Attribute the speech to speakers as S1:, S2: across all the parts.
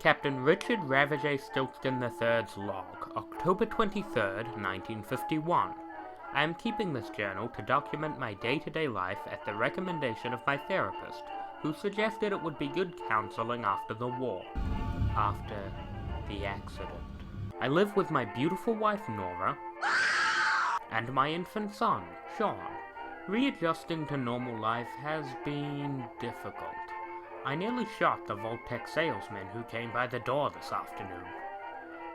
S1: Captain Richard Ravage Stiltskin III's log, October 23rd, 1951. I am keeping this journal to document my day-to-day life at the recommendation of my therapist, who suggested it would be good counseling after the war. After the accident. I live with my beautiful wife, Nora, and my infant son, Sean. Readjusting to normal life has been difficult. I nearly shot the Voltec salesman who came by the door this afternoon.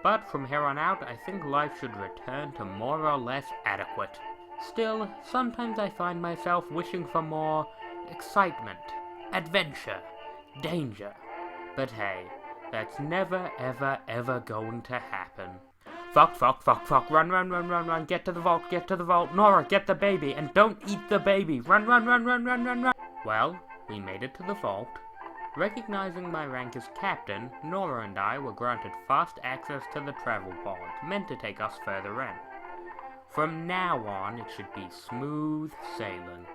S1: But from here on out, I think life should return to more or less adequate. Still, sometimes I find myself wishing for more excitement, adventure, danger. But hey, that's never ever going to happen. Fuck, run, get to the vault, Nora, get the baby, and don't eat the baby, run. Well, we made it to the vault. Recognizing my rank as captain, Nora and I were granted fast access to the travel pod, meant to take us further in. From now on, it should be smooth sailing.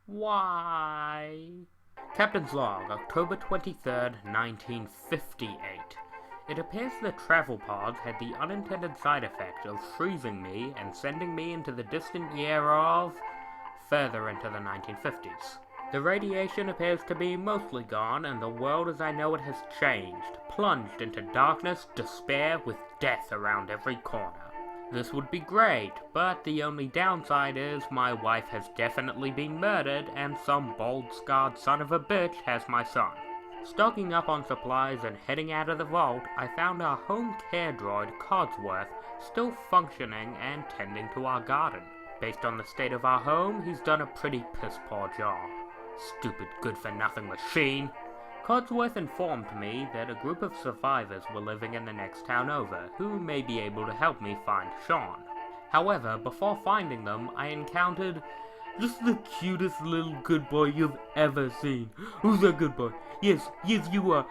S1: Why? Captain's log, October 23rd, 1958. It appears the travel pods had the unintended side effect of freezing me and sending me into the distant year of... further into the 1950s. The radiation appears to be mostly gone, and the world as I know it has changed, plunged into darkness, despair, with death around every corner. This would be great, but the only downside is my wife has definitely been murdered, and some bald-scarred son of a bitch has my son. Stocking up on supplies and heading out of the vault, I found our home care droid, Codsworth, still functioning and tending to our garden. Based on the state of our home, he's done a pretty piss-poor job. Stupid good-for-nothing machine. Codsworth informed me that a group of survivors were living in the next town over, who may be able to help me find Sean. However, before finding them, I encountered just the cutest little good boy you've ever seen. Who's that good boy? Yes, you are.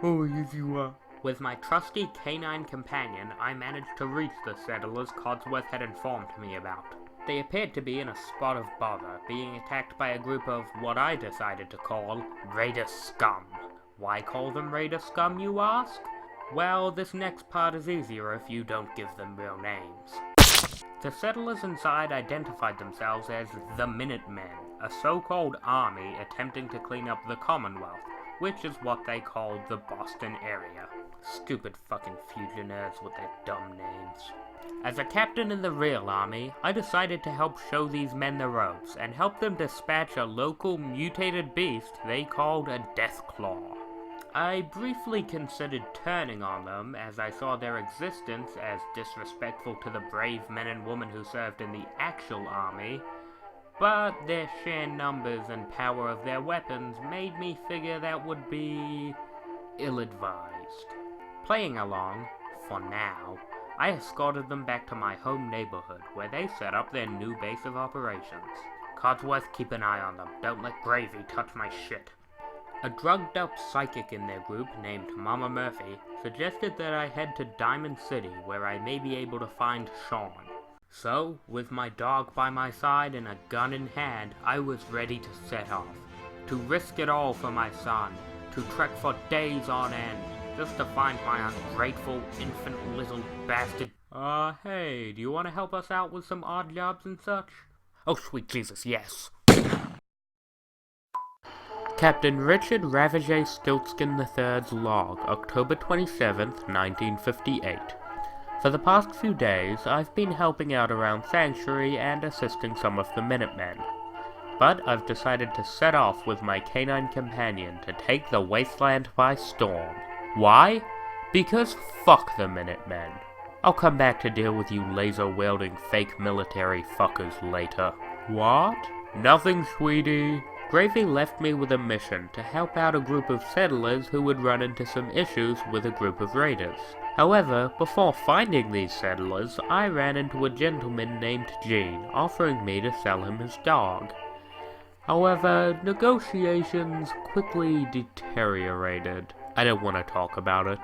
S1: Oh, yes, you are. With my trusty canine companion, I managed to reach the settlers Codsworth had informed me about. They appeared to be in a spot of bother, being attacked by a group of what I decided to call Raider Scum. Why call them Raider Scum, you ask? Well, this next part is easier if you don't give them real names. The settlers inside identified themselves as the Minutemen, a so-called army attempting to clean up the Commonwealth, which is what they called the Boston area. Stupid fucking fusionaires with their dumb names. As a captain in the real army, I decided to help show these men the ropes and help them dispatch a local mutated beast they called a Deathclaw. I briefly considered turning on them as I saw their existence as disrespectful to the brave men and women who served in the actual army, but their sheer numbers and power of their weapons made me figure that would be ill-advised. Playing along, for now, I escorted them back to my home neighborhood, where they set up their new base of operations. Codsworth, keep an eye on them. Don't let Gravy touch my shit. A drugged-up psychic in their group, named Mama Murphy, suggested that I head to Diamond City, where I may be able to find Sean. So, with my dog by my side and a gun in hand, I was ready to set off. To risk it all for my son. To trek for days on end. Just to find my ungrateful, infant little bastard. Hey, do you want to help us out with some odd jobs and such? Oh, sweet Jesus, yes. Captain Richard Ravage Stiltskin III's log, October 27th, 1958. For the past few days, I've been helping out around Sanctuary and assisting some of the Minutemen. But I've decided to set off with my canine companion to take the Wasteland by storm. Why? Because fuck the Minutemen. I'll come back to deal with you laser-wielding fake military fuckers later. What? Nothing, sweetie. Gravy left me with a mission to help out a group of settlers who would run into some issues with a group of raiders. However, before finding these settlers, I ran into a gentleman named Gene, offering me to sell him his dog. However, negotiations quickly deteriorated. I don't want to talk about it.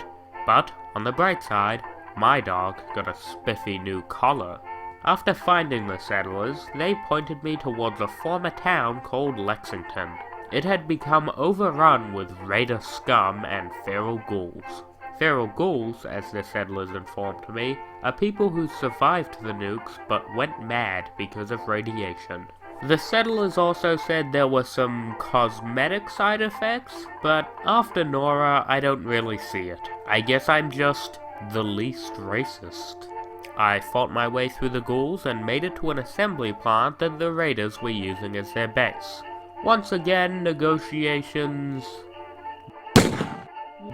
S1: But, on the bright side, my dog got a spiffy new collar. After finding the settlers, they pointed me towards a former town called Lexington. It had become overrun with raider scum and feral ghouls. Feral ghouls, as the settlers informed me, are people who survived the nukes but went mad because of radiation. The settlers also said there were some cosmetic side effects, but after Nora, I don't really see it. I guess I'm just the least racist. I fought my way through the ghouls and made it to an assembly plant that the raiders were using as their base. Once again, negotiations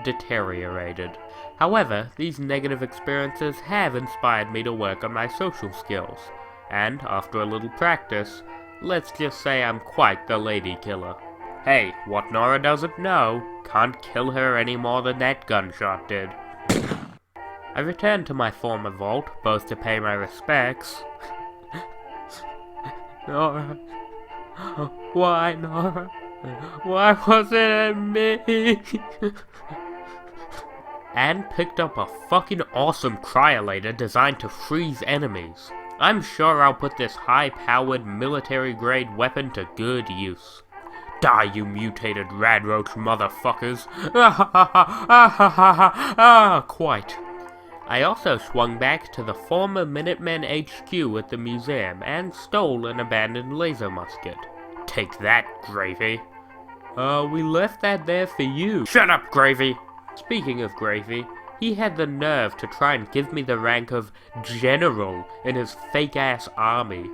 S1: deteriorated. However, these negative experiences have inspired me to work on my social skills, and after a little practice, let's just say I'm quite the lady killer. Hey, what Nora doesn't know, can't kill her any more than that gunshot did. I returned to my former vault, both to pay my respects. Nora. Why, Nora? Why was it me? And picked up a fucking awesome cryolator designed to freeze enemies. I'm sure I'll put this high-powered military-grade weapon to good use. Die, you mutated radroach motherfuckers! Quite. I also swung back to the former Minutemen HQ at the museum and stole an abandoned laser musket. Take that, Gravy. We left that there for you. Shut up, Gravy! Speaking of Gravy, he had the nerve to try and give me the rank of General in his fake-ass army.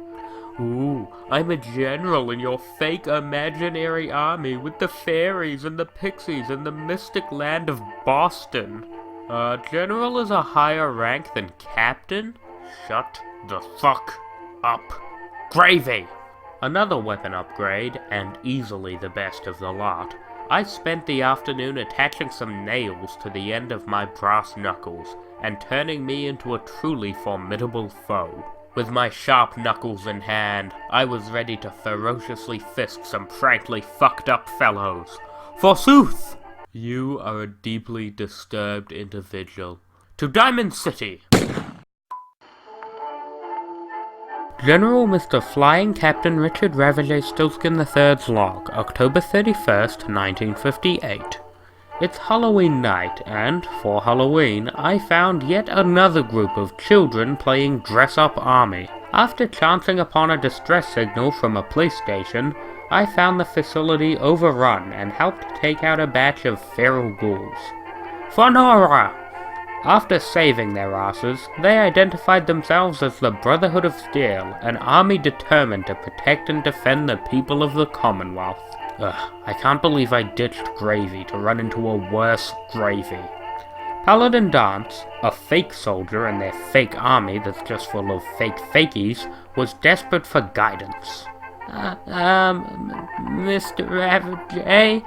S1: Ooh, I'm a general in your fake imaginary army with the fairies and the pixies in the mystic land of Boston. General is a higher rank than Captain? Shut the fuck up. Gravy! Another weapon upgrade, and easily the best of the lot. I spent the afternoon attaching some nails to the end of my brass knuckles, and turning me into a truly formidable foe. With my sharp knuckles in hand, I was ready to ferociously fist some frankly fucked up fellows. Forsooth! You are a deeply disturbed individual. To Diamond City! General Mr. Flying Captain Richard Ravager Stilskin III's log, October 31st, 1958. It's Halloween night, and, for Halloween, I found yet another group of children playing dress-up army. After chancing upon a distress signal from a police station, I found the facility overrun and helped take out a batch of feral ghouls. For Nora! After saving their asses, they identified themselves as the Brotherhood of Steel, an army determined to protect and defend the people of the Commonwealth. I can't believe I ditched Gravy to run into a worse Gravy. Paladin Dance, a fake soldier in their fake army that's just full of fake fakies, was desperate for guidance. Mr. Ravager,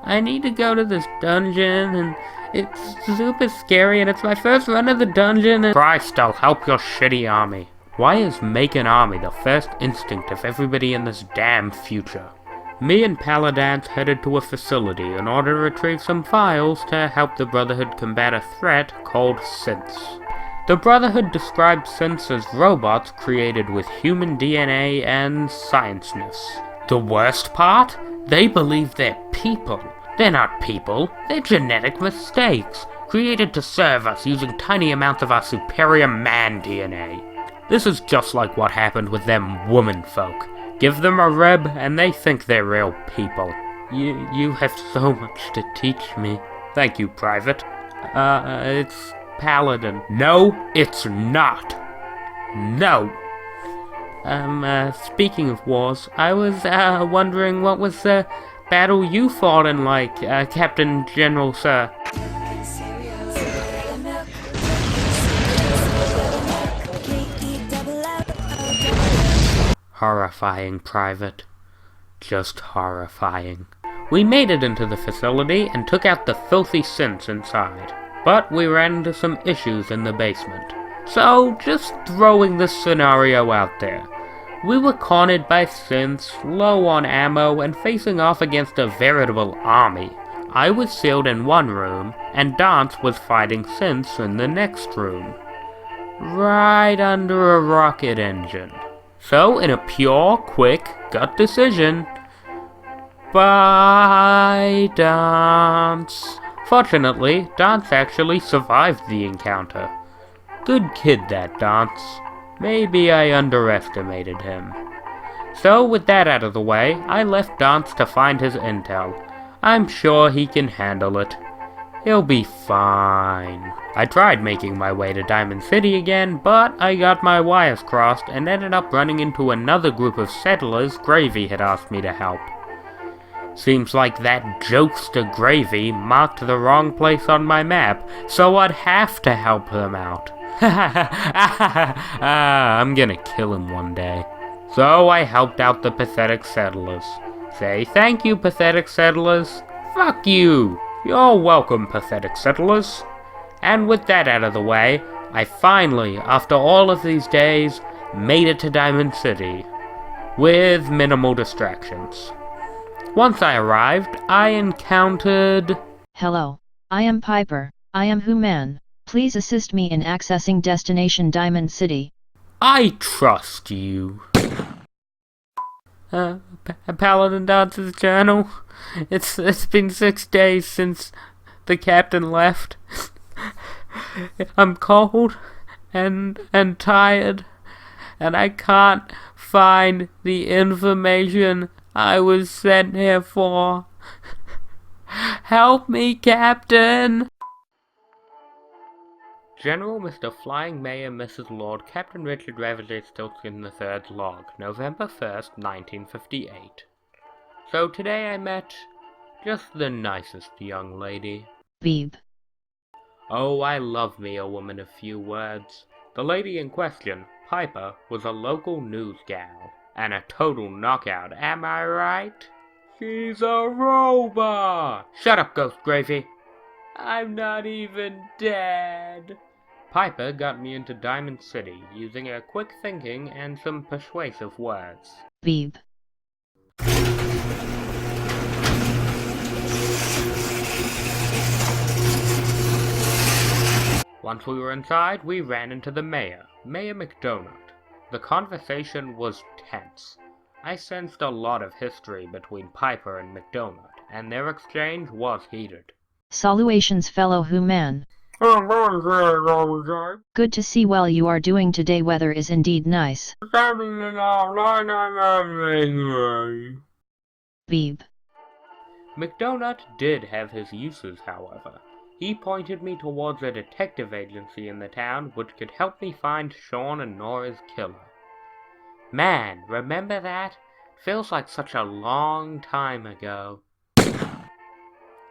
S1: I need to go to this dungeon, and it's super scary, and it's my first run of the dungeon, and— Christ, I'll help your shitty army. Why is make an army the first instinct of everybody in this damn future? Me and Paladance headed to a facility in order to retrieve some files to help the Brotherhood combat a threat called synths. The Brotherhood described synths as robots created with human DNA and scienceness. The worst part? They believe they're people. They're not people, they're genetic mistakes, created to serve us using tiny amounts of our superior man DNA. This is just like what happened with them woman folk. Give them a rib, and they think they're real people. You have so much to teach me. Thank you, Private. It's Paladin. No, it's not. No. Speaking of wars, I was, wondering what was the battle you fought in, like, Captain General, sir? Horrifying, Private. Just horrifying. We made it into the facility and took out the filthy synths inside, but we ran into some issues in the basement. So, just throwing this scenario out there. We were cornered by synths, low on ammo, and facing off against a veritable army. I was sealed in one room, and Dance was fighting synths in the next room. Right under a rocket engine. So, in a pure, quick, gut decision, Bye, Dance. Fortunately, Dance actually survived the encounter. Good kid, that Dance. Maybe I underestimated him. So, with that out of the way, I left Dance to find his intel. I'm sure he can handle it. He'll be fine. I tried making my way to Diamond City again, but I got my wires crossed and ended up running into another group of settlers Gravy had asked me to help. Seems like that jokester Gravy marked the wrong place on my map, so I'd have to help him out. I'm gonna kill him one day. So I helped out the pathetic settlers. Say thank you, pathetic settlers. Fuck you! You're welcome, pathetic settlers. And with that out of the way, I finally, after all of these days, made it to Diamond City. With minimal distractions. Once I arrived, I encountered...
S2: Hello, I am Piper. I am Human. Please assist me in accessing destination Diamond City.
S1: I trust you. Paladin Dance's journal. It's been 6 days since the captain left. I'm cold and tired, and I can't find the information I was sent here for. Help me, Captain! General Mr. Flying Mayor Mrs. Lord Captain Richard Ravager Stiltskin III's log, November 1st, 1958. So today I met just the nicest young lady.
S2: Beeb.
S1: Oh, I love me a woman of few words. The lady in question, Piper, was a local news gal. And a total knockout, am I right? She's a robot! Shut up, Ghost Gravy! I'm not even dead! Piper got me into Diamond City using her quick thinking and some persuasive words.
S2: Beeb.
S1: Once we were inside, we ran into the mayor, Mayor McDonald. The conversation was tense. I sensed a lot of history between Piper and McDonald, and their exchange was heated.
S2: Salutations, fellow Human. Good to see well you are doing today. Weather is indeed nice. Beeb.
S1: McDonald did have his uses, however. He pointed me towards a detective agency in the town which could help me find Sean and Nora's killer. Man, remember that? Feels like such a long time ago.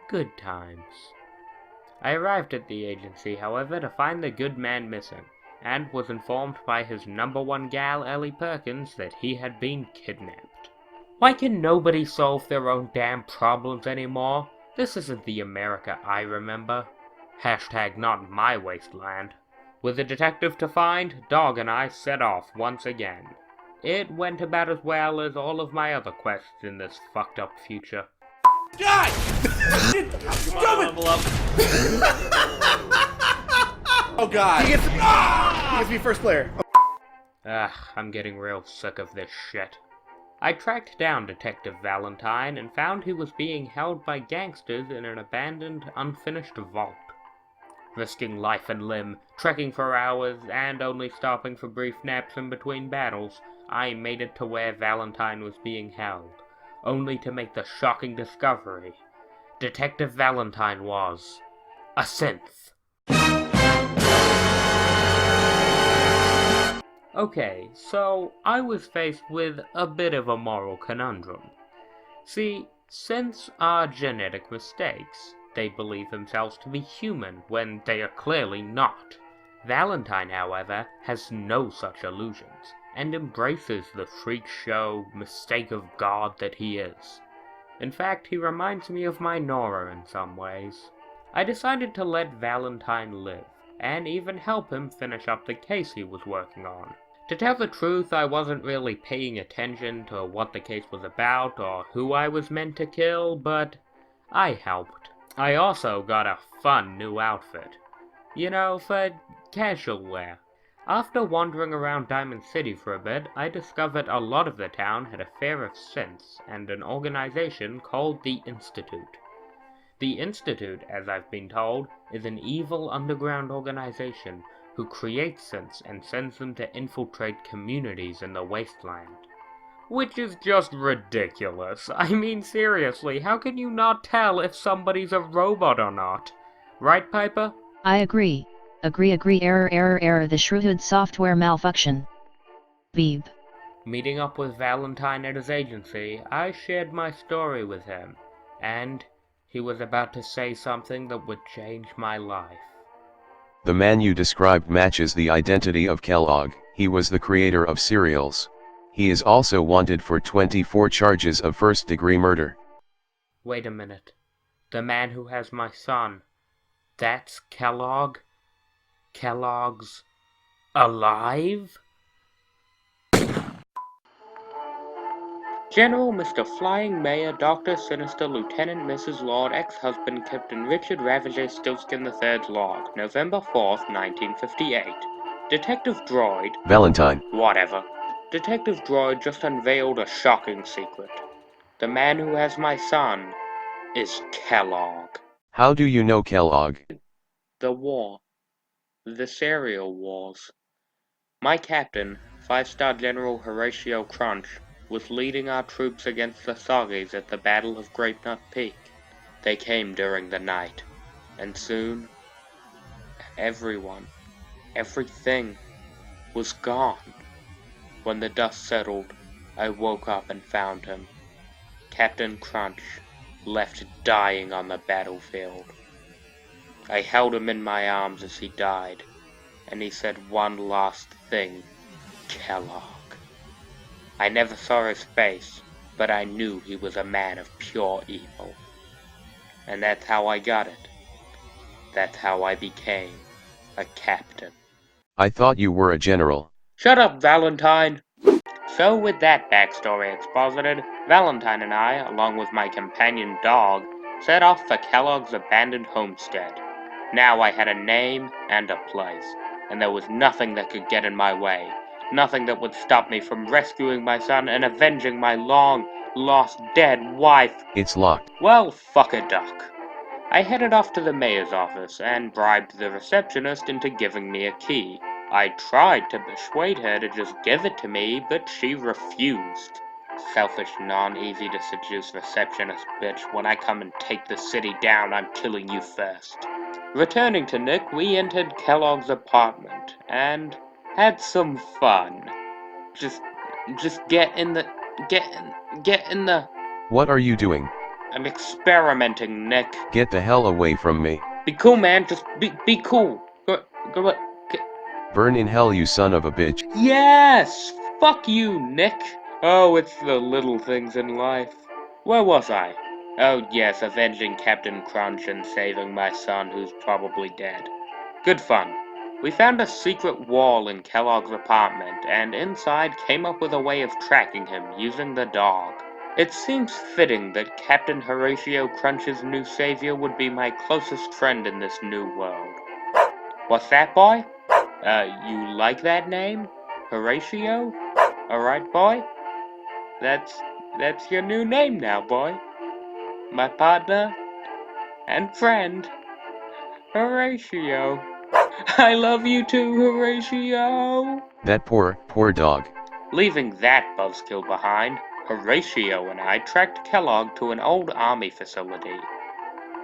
S1: Good times. I arrived at the agency, however, to find the good man missing, and was informed by his #1 gal, Ellie Perkins, that he had been kidnapped. Why can nobody solve their own damn problems anymore? This isn't the America I remember. Hashtag not my wasteland. With a detective to find, Dog and I set off once again. It went about as well as all of my other quests in this fucked up future.
S3: God! Stop it! Oh god. He gets me first player.
S1: I'm getting real sick of this shit. I tracked down Detective Valentine and found he was being held by gangsters in an abandoned, unfinished vault. Risking life and limb, trekking for hours, and only stopping for brief naps in between battles, I made it to where Valentine was being held, only to make the shocking discovery. Detective Valentine was a synth. Okay, so I was faced with a bit of a moral conundrum. See, synths are genetic mistakes. They believe themselves to be human when they are clearly not. Valentine, however, has no such illusions, and embraces the freak show mistake of God that he is. In fact, he reminds me of my Nora in some ways. I decided to let Valentine live, and even help him finish up the case he was working on. To tell the truth, I wasn't really paying attention to what the case was about or who I was meant to kill, but I helped. I also got a fun new outfit. You know, for casual wear. After wandering around Diamond City for a bit, I discovered a lot of the town had a fair of sense and an organization called the Institute. The Institute, as I've been told, is an evil underground organization who creates sense and sends them to infiltrate communities in the Wasteland. Which is just ridiculous. I mean, seriously, how can you not tell if somebody's a robot or not? Right, Piper?
S2: I agree. Agree. Error. The Shrewd software malfunction. Beep.
S1: Meeting up with Valentine at his agency, I shared my story with him, and he was about to say something that would change my life.
S4: The man you described matches the identity of Kellogg. He was the creator of cereals. He is also wanted for 24 charges of first-degree murder.
S1: Wait a minute. The man who has my son. That's Kellogg? Kellogg's alive? General Mr. Flying Mayor, Dr. Sinister, Lieutenant Mrs. Lord, ex-husband, Captain Richard Ravager Stilskin III's log, November 4th, 1958. Detective Droid...
S4: Valentine.
S1: Whatever. Detective Droid just unveiled a shocking secret. The man who has my son is Kellogg.
S4: How do you know Kellogg?
S1: The war. The cereal wars. My captain, 5-star General Horatio Crunch, was leading our troops against the Thuggies at the Battle of Grapenut Peak. They came during the night, and soon, everything was gone. When the dust settled, I woke up and found him. Captain Crunch, left dying on the battlefield. I held him in my arms as he died, and he said one last thing, Kellogg. I never saw his face, but I knew he was a man of pure evil. And that's how I got it. That's how I became a captain.
S4: I thought you were a general.
S1: Shut up, Valentine! So with that backstory exposited, Valentine and I, along with my companion dog, set off for Kellogg's abandoned homestead. Now I had a name and a place, and there was nothing that could get in my way. Nothing that would stop me from rescuing my son and avenging my long-lost dead wife.
S4: It's locked.
S1: Well, fuck a duck. I headed off to the mayor's office and bribed the receptionist into giving me a key. I tried to persuade her to just give it to me, but she refused. Selfish, non-easy-to-seduce receptionist bitch. When I come and take the city down, I'm killing you first. Returning to Nick, we entered Kellogg's apartment, and had some fun. Just get in the...
S4: What are you doing?
S1: I'm experimenting, Nick.
S4: Get the hell away from me.
S1: Be cool, man. Just be cool. Go.
S4: Burn in hell, you son of a bitch.
S1: Yes! Fuck you, Nick. Oh, it's the little things in life. Where was I? Oh, yes, avenging Captain Crunch and saving my son who's probably dead. Good fun. We found a secret wall in Kellogg's apartment, and inside came up with a way of tracking him using the dog. It seems fitting that Captain Horatio Crunch's new savior would be my closest friend in this new world. What's that, boy? You like that name? Horatio? Alright, boy? That's your new name now, boy. My partner and friend, Horatio. I love you too, Horatio.
S4: That poor dog.
S1: Leaving that buzzkill behind, Horatio and I tracked Kellogg to an old army facility.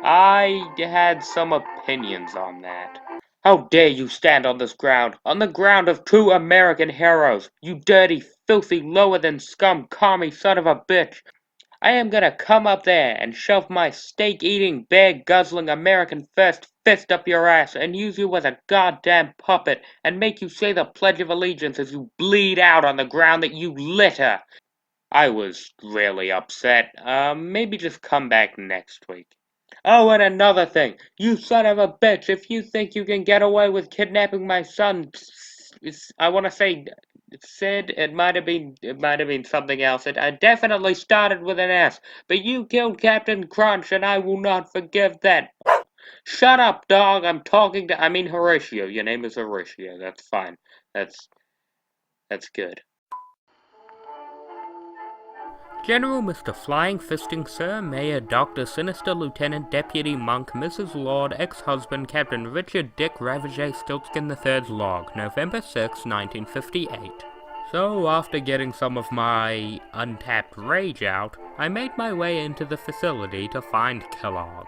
S1: I had some opinions on that. How dare you stand on this ground, on the ground of two American heroes, you dirty, filthy, lower-than-scum, commie son of a bitch. I am gonna come up there and shove my steak-eating, bear-guzzling American first fist up your ass and use you as a goddamn puppet and make you say the Pledge of Allegiance as you bleed out on the ground that you litter. I was really upset. Maybe just come back next week. Oh, and another thing. You son of a bitch, if you think you can get away with kidnapping my son, I want to say, Sid, it might have been something else. It definitely started with an S, but you killed Captain Crunch, and I will not forgive that. Shut up, dog. I mean Horatio. Your name is Horatio. That's fine.
S5: That's good.
S1: General Mr. Flying Fisting Sir, Mayor Dr. Sinister Lieutenant Deputy Monk, Mrs. Lord, ex-husband Captain Richard Dick Ravager Stiltskin III's log, November 6, 1958. So, after getting some of my untapped rage out, I made my way into the facility to find Kellogg.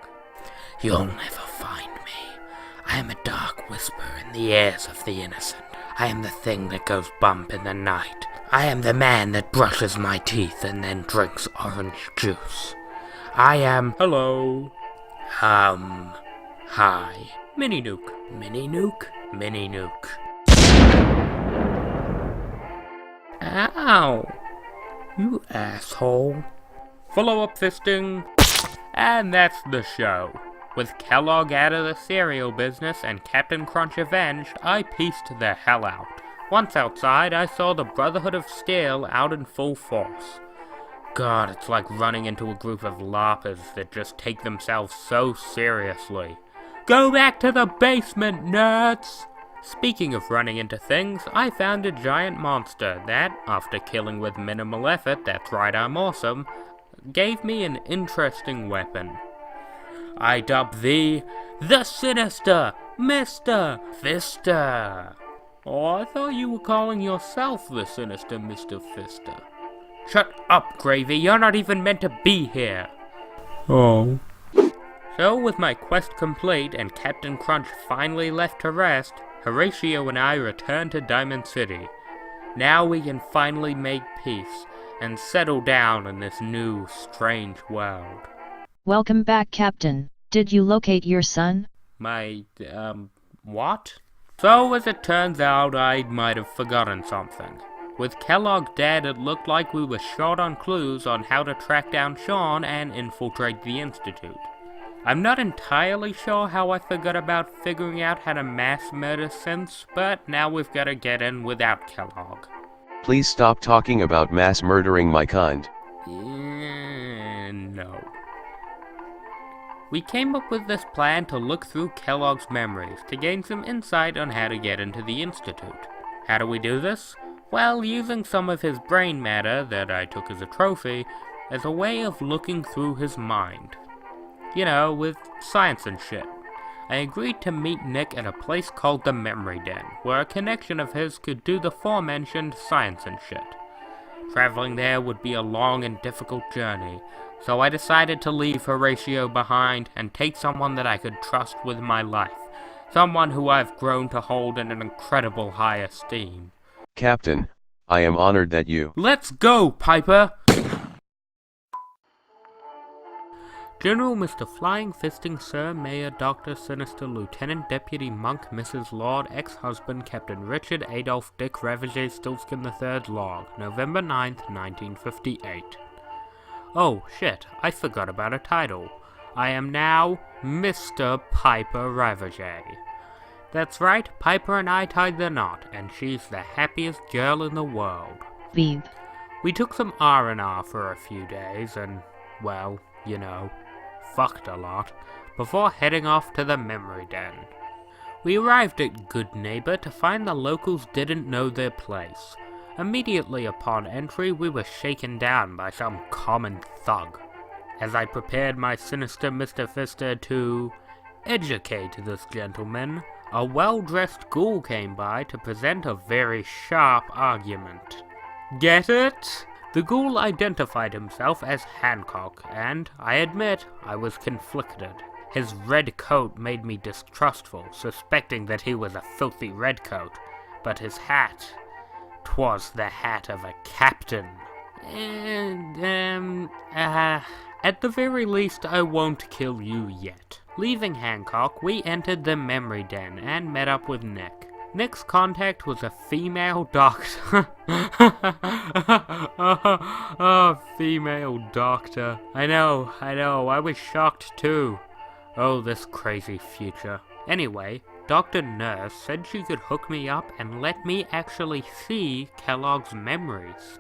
S1: You'll never find me. I am a dark whisper in the ears of the innocent. I am the thing that goes bump in the night. I am the man that brushes my teeth and then drinks orange juice. I am... Hello. Hi. Mini Nuke. Mini Nuke? Mini Nuke. Ow. You asshole. Follow-up fisting. And that's the show. With Kellogg out of the cereal business and Captain Crunch avenged, I pieced the hell out. Once outside, I saw the Brotherhood of Steel out in full force. God, it's like running into a group of larpers that just take themselves so seriously. Go back to the basement, nerds! Speaking of running into things, I found a giant monster that, after killing with minimal effort, that's right, I'm awesome, gave me an interesting weapon. I dub thee the Sinister Mister Fister. Oh, I thought you were calling yourself the Sinister Mister Fister. Shut up, Gravy, you're not even meant to be here. Oh. So, with my quest complete and Captain Crunch finally left to rest, Horatio and I returned to Diamond City. Now we can finally make peace and settle down in this new, strange world.
S2: Welcome back, Captain. Did you locate your son?
S1: What? So, as it turns out, I might have forgotten something. With Kellogg dead, it looked like we were short on clues on how to track down Sean and infiltrate the Institute. I'm not entirely sure how I forgot about figuring out how to mass murder synths, but now we've got to get in without Kellogg.
S4: Please stop talking about mass murdering my kind.
S1: No. We came up with this plan to look through Kellogg's memories to gain some insight on how to get into the Institute. How do we do this? Well, using some of his brain matter that I took as a trophy as a way of looking through his mind. You know, with science and shit. I agreed to meet Nick at a place called the Memory Den, where a connection of his could do the aforementioned science and shit. Traveling there would be a long and difficult journey, so I decided to leave Horatio behind and take someone that I could trust with my life. Someone who I've grown to hold in an incredible high esteem.
S4: Captain, I am honored that you...
S1: Let's go, Piper! General Mr. Flying Fisting Sir, Mayor Dr. Sinister Lieutenant Deputy Monk, Mrs. Lord, ex-husband Captain Richard Adolph Dick Ravager Stiltskin III's log, November 9th, 1958. Oh shit, I forgot about a title. I am now Mr. Piper Ravager. That's right, Piper and I tied the knot, and she's the happiest girl in the world.
S2: Beep.
S1: We took some R&R for a few days and, well, you know, fucked a lot, before heading off to the Memory Den. We arrived at Goodneighbor to find the locals didn't know their place. Immediately upon entry, we were shaken down by some common thug. As I prepared my Sinister Mister Fister to educate this gentleman, a well-dressed ghoul came by to present a very sharp argument. Get it? The ghoul identified himself as Hancock, and, I admit, I was conflicted. His red coat made me distrustful, suspecting that he was a filthy redcoat, but his hat... 'twas the hat of a captain. And, at the very least, I won't kill you yet. Leaving Hancock, we entered the Memory Den and met up with Nick. Nick's contact was a female doctor. Oh, female doctor. I know, I was shocked too. Oh, this crazy future. Anyway, Dr. Nurse said she could hook me up and let me actually see Kellogg's memories.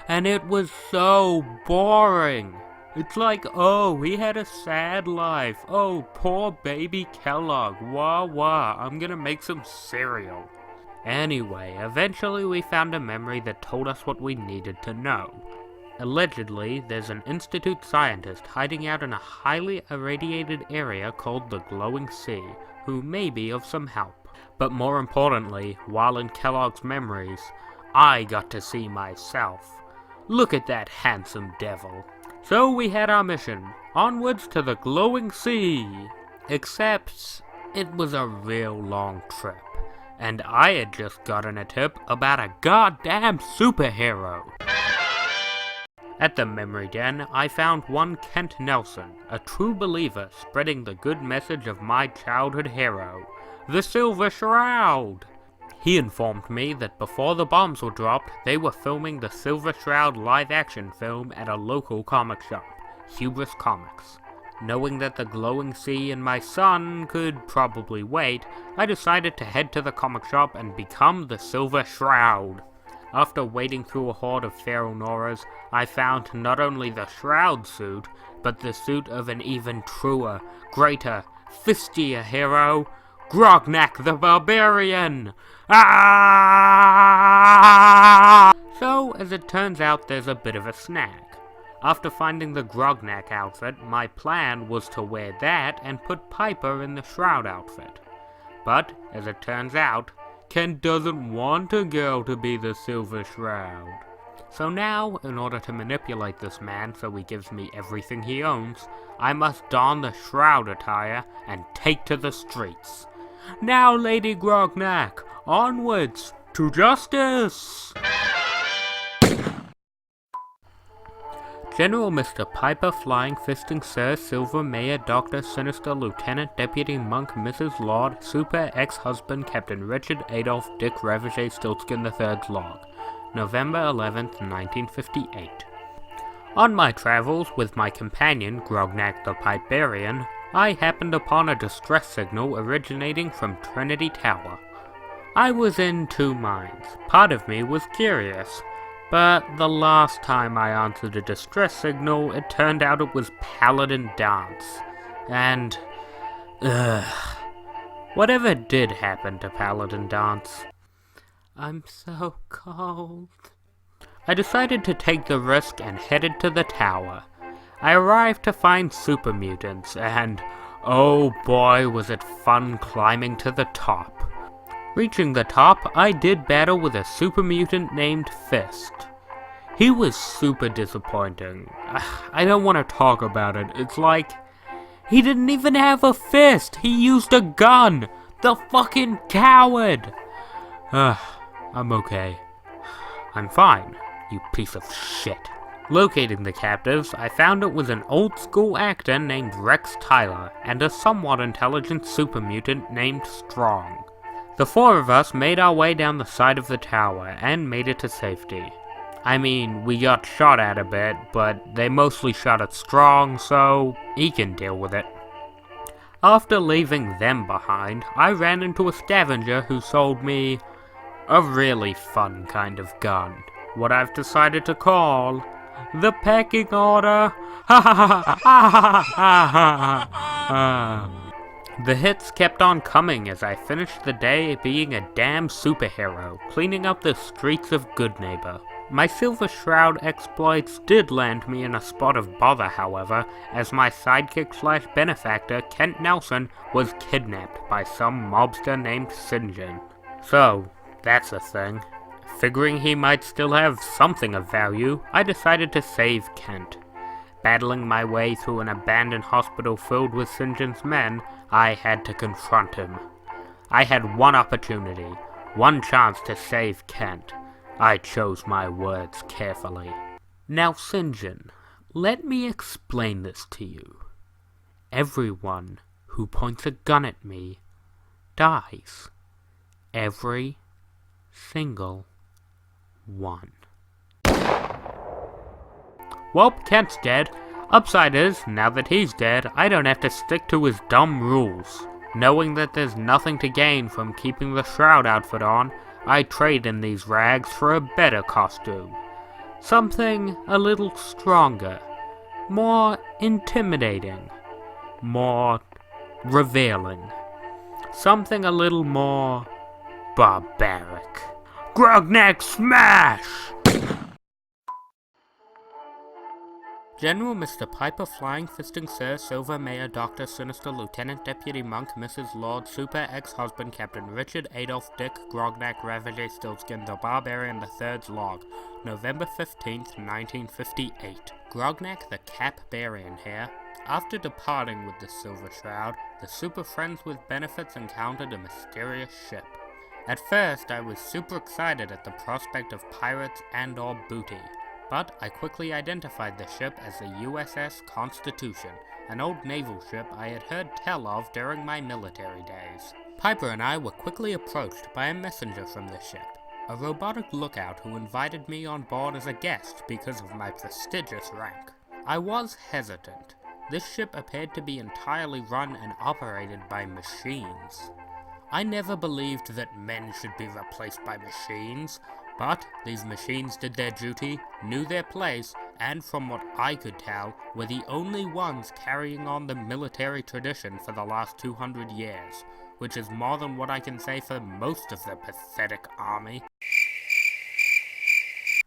S1: And it was so boring. It's like, oh, he had a sad life. Oh, poor baby Kellogg. Wah wah, I'm gonna make some cereal. Anyway, eventually we found a memory that told us what we needed to know. Allegedly, there's an Institute scientist hiding out in a highly irradiated area called the Glowing Sea, who may be of some help. But more importantly, while in Kellogg's memories, I got to see myself. Look at that handsome devil. So we had our mission, onwards to the Glowing Sea. Except, it was a real long trip, and I had just gotten a tip about a goddamn superhero. At the memory den, I found one Kent Nelson, a true believer spreading the good message of my childhood hero, the Silver Shroud. He informed me that before the bombs were dropped, they were filming the Silver Shroud live-action film at a local comic shop, Hubris Comics. Knowing that the Glowing Sea and my son could probably wait, I decided to head to the comic shop and become the Silver Shroud. After wading through a horde of feral Noras, I found not only the Shroud suit, but the suit of an even truer, greater, fistier hero, Grognak the Barbarian! Ah! So, as it turns out, there's a bit of a snag. After finding the Grognak outfit, my plan was to wear that and put Piper in the Shroud outfit. But, as it turns out, Ken doesn't want a girl to be the Silver Shroud. So now, in order to manipulate this man so he gives me everything he owns, I must don the Shroud attire and take to the streets. Now, Lady Grognak, onwards to justice! General Mr. Piper, Flying Fisting Sir, Silver Mayor, Dr. Sinister, Lieutenant, Deputy Monk, Mrs. Lord, Super, Ex-Husband, Captain Richard Adolf Dick Ravager Stiltskin III's log, November 11th, 1958. On my travels with my companion, Grognak the Piperian, I happened upon a distress signal originating from Trinity Tower. I was in two minds. Part of me was curious, but the last time I answered a distress signal, it turned out it was Paladin Dance. And, whatever did happen to Paladin Dance? I'm so cold. I decided to take the risk and headed to the tower. I arrived to find super mutants, and oh boy was it fun climbing to the top. Reaching the top, I did battle with a super mutant named Fist. He was super disappointing. I don't want to talk about it. It's like, he didn't even have a fist. He used a gun. The fucking coward. I'm okay. I'm fine, you piece of shit. Locating the captives, I found it was an old-school actor named Rex Tyler and a somewhat intelligent super mutant named Strong. The four of us made our way down the side of the tower and made it to safety. I mean, we got shot at a bit, but they mostly shot at Strong, so he can deal with it. After leaving them behind, I ran into a scavenger who sold me a really fun kind of gun. What I've decided to call the pecking order. The hits kept on coming as I finished the day being a damn superhero, cleaning up the streets of Goodneighbor. My Silver Shroud exploits did land me in a spot of bother, however, as my sidekick/benefactor, Kent Nelson, was kidnapped by some mobster named St. John. So, that's a thing. Figuring he might still have something of value, I decided to save Kent. Battling my way through an abandoned hospital filled with St. John's men, I had to confront him. I had one opportunity, one chance to save Kent. I chose my words carefully. Now, St. John, let me explain this to you. Everyone who points a gun at me dies. Every single one. Well, Kent's dead. Upside is, now that he's dead, I don't have to stick to his dumb rules. Knowing that there's nothing to gain from keeping the Shroud outfit on, I trade in these rags for a better costume. Something a little stronger, more intimidating, more revealing. Something a little more barbaric. Grogneck smash! General Mr. Piper Flying Fisting Sir Silver Mayor Dr. Sinister Lieutenant Deputy Monk Mrs. Lord Super Ex-Husband Captain Richard Adolf Dick Grogneck Ravager Stillskin the Barbarian III's Log, November 15th, 1958. Grogneck the Cap-Barian here. After departing with the Silver Shroud, the Super Friends with Benefits encountered a mysterious ship. At first, I was super excited at the prospect of pirates and or booty. But I quickly identified the ship as the USS Constitution, an old naval ship I had heard tell of during my military days. Piper and I were quickly approached by a messenger from the ship, a robotic lookout who invited me on board as a guest because of my prestigious rank. I was hesitant. This ship appeared to be entirely run and operated by machines. I never believed that men should be replaced by machines, but these machines did their duty, knew their place, and from what I could tell, were the only ones carrying on the military tradition for the last 200 years, which is more than what I can say for most of the pathetic army.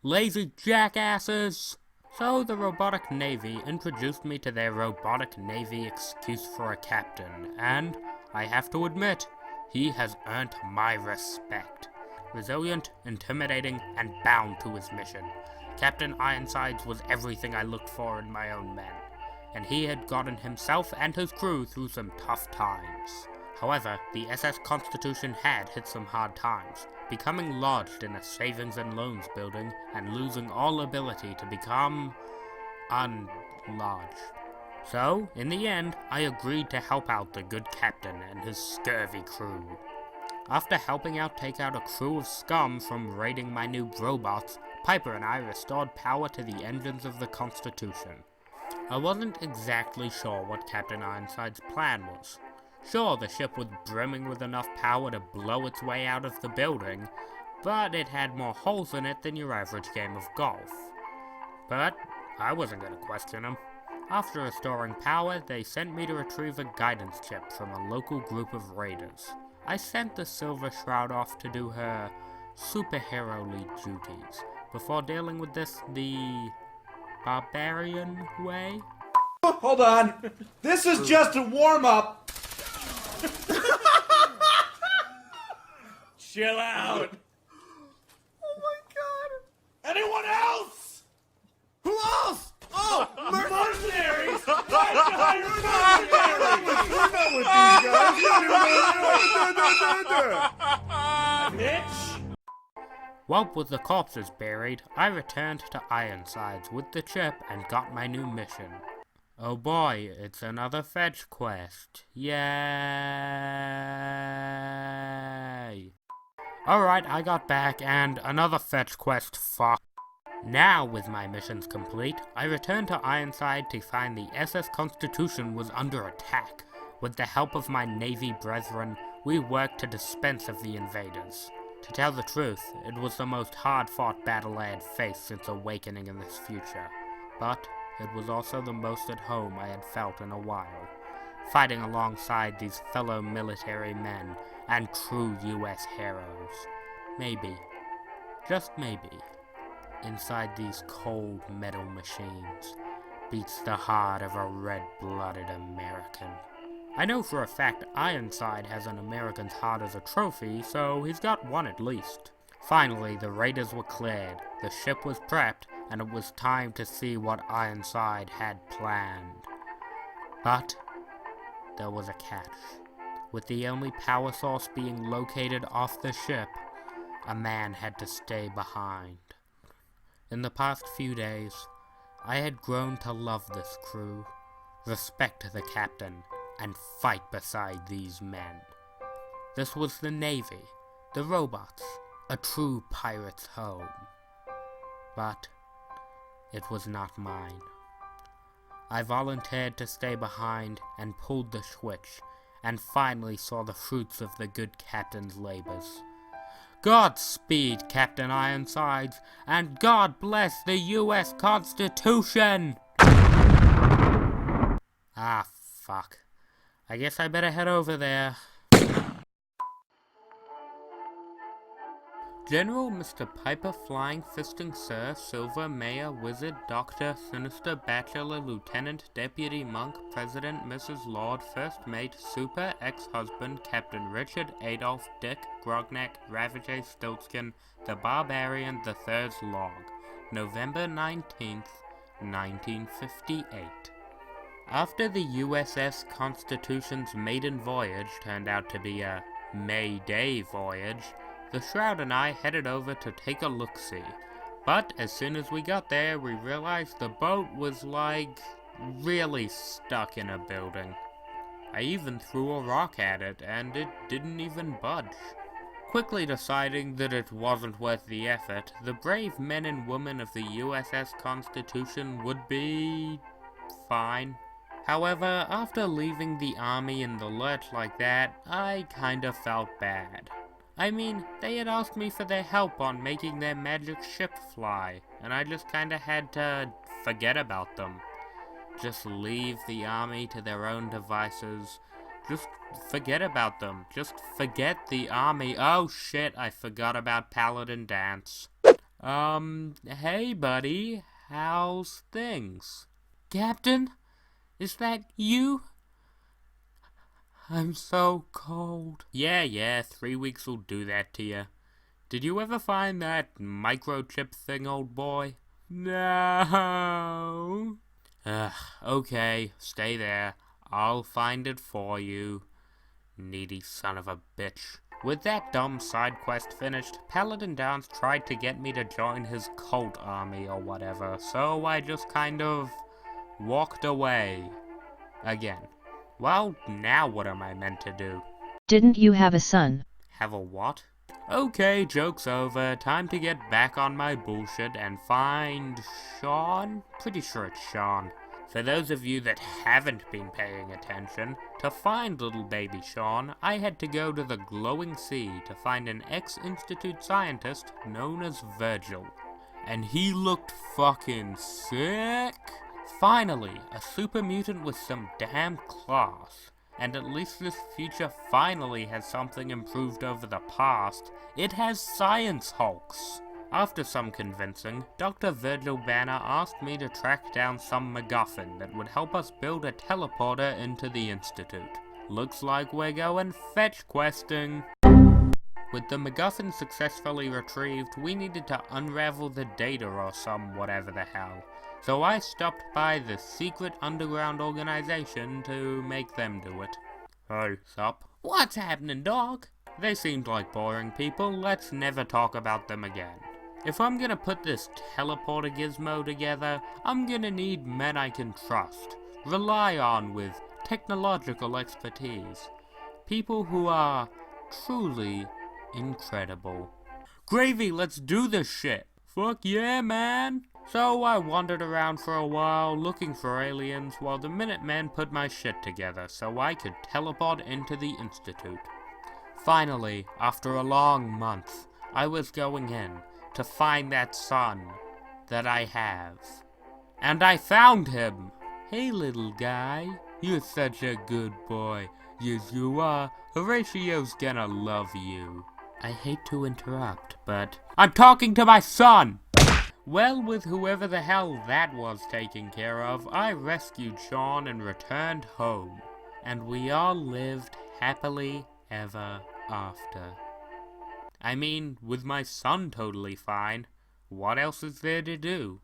S1: Lazy jackasses! So the Robotic Navy introduced me to their Robotic Navy excuse for a captain, and I have to admit, he has earned my respect. Resilient, intimidating, and bound to his mission, Captain Ironsides was everything I looked for in my own men, and he had gotten himself and his crew through some tough times. However, the SS Constitution had hit some hard times, becoming lodged in a savings and loans building and losing all ability to become unlodged. So, in the end, I agreed to help out the good captain and his scurvy crew. After helping out take out a crew of scum from raiding my new robots, Piper and I restored power to the engines of the Constitution. I wasn't exactly sure what Captain Ironside's plan was. Sure, the ship was brimming with enough power to blow its way out of the building, but it had more holes in it than your average game of golf. But I wasn't going to question him. After restoring power, they sent me to retrieve a guidance chip from a local group of raiders. I sent the Silver Shroud off to do her superhero-ly duties, before dealing with this the barbarian way.
S3: Hold on. This is just a warm-up. Chill out. Oh my god. Anyone else? Who else? Oh, mercenaries! Why should I mercenaries? Bitch!
S1: Well, with the corpses buried, I returned to Ironsides with the chip and got my new mission. Oh boy, it's another fetch quest. Yay! Alright, I got back, and another fetch quest, fuck. Now, with my missions complete, I returned to Ironside to find the SS Constitution was under attack. With the help of my Navy brethren, we worked to dispense of the invaders. To tell the truth, it was the most hard-fought battle I had faced since awakening in this future. But it was also the most at home I had felt in a while, fighting alongside these fellow military men and true US heroes. Maybe, just maybe, inside these cold metal machines beats the heart of a red-blooded American. I know for a fact Ironside has an American's heart as a trophy, so he's got one at least. Finally, the raiders were cleared, the ship was prepped, and it was time to see what Ironside had planned. But there was a catch. With the only power source being located off the ship, a man had to stay behind. In the past few days, I had grown to love this crew, respect the captain, and fight beside these men. This was the Navy, the robots, a true pirate's home. But it was not mine. I volunteered to stay behind and pulled the switch, and finally saw the fruits of the good captain's labors. Godspeed, Captain Ironsides, and God bless the US Constitution! Ah, fuck. I guess I better head over there. General Mr. Piper Flying Fisting Sir, Silver, Mayor, Wizard, Doctor, Sinister, Bachelor, Lieutenant, Deputy Monk, President, Mrs. Lord, First Mate, Super, Ex-Husband, Captain Richard, Adolf, Dick, Grognak, Ravager, Stiltskin, The Barbarian, the Third's Log, November 19th, 1958. After the USS Constitution's maiden voyage turned out to be a May Day voyage, the Shroud and I headed over to take a look-see. But as soon as we got there, we realized the boat was really stuck in a building. I even threw a rock at it, and it didn't even budge. Quickly deciding that it wasn't worth the effort, the brave men and women of the USS Constitution would be fine. However, after leaving the army in the lurch like that, I kinda felt bad. I mean, they had asked me for their help on making their magic ship fly, and I just kinda had to forget about them. Just leave the army to their own devices. Just forget about them. Just forget the army. Oh shit, I forgot about Paladin Dance. Hey buddy, how's things? Captain? Is that you? I'm so cold. Yeah, 3 weeks will do that to you. Did you ever find that microchip thing, old boy? No. Okay, stay there. I'll find it for you. Needy son of a bitch. With that dumb side quest finished, Paladin Dance tried to get me to join his cult army or whatever, so I just kind of walked away. Again. Well, now what am I meant to do?
S2: Didn't you have a son?
S1: Have a what? Okay, joke's over. Time to get back on my bullshit and find Sean? Pretty sure it's Sean. For those of you that haven't been paying attention, to find little baby Sean, I had to go to the glowing sea to find an ex-Institute scientist known as Virgil. And he looked fucking sick. Finally, a super mutant with some damn class. And at least this future finally has something improved over the past. It has science hulks. After some convincing, Dr. Virgil Banner asked me to track down some MacGuffin that would help us build a teleporter into the Institute. Looks like we're going fetch questing. With the MacGuffin successfully retrieved, we needed to unravel the data or some whatever the hell. So I stopped by the secret underground organization to make them do it. Hey, sup? What's happening, dog? They seemed like boring people. Let's never talk about them again. If I'm gonna put this teleporter gizmo together, I'm gonna need men I can trust, rely on with technological expertise. People who are truly incredible. Gravy, let's do this shit! Fuck yeah, man! So I wandered around for a while looking for aliens while the Minutemen put my shit together so I could teleport into the Institute. Finally, after a long month, I was going in to find that son that I have. And I found him! Hey little guy, you're such a good boy. Yes you are. Horatio's gonna love you. I hate to interrupt, but I'm talking to my son! Well, with whoever the hell that was taken care of, I rescued Sean and returned home. And we all lived happily ever after. I mean, with my son totally fine, what else is there to do?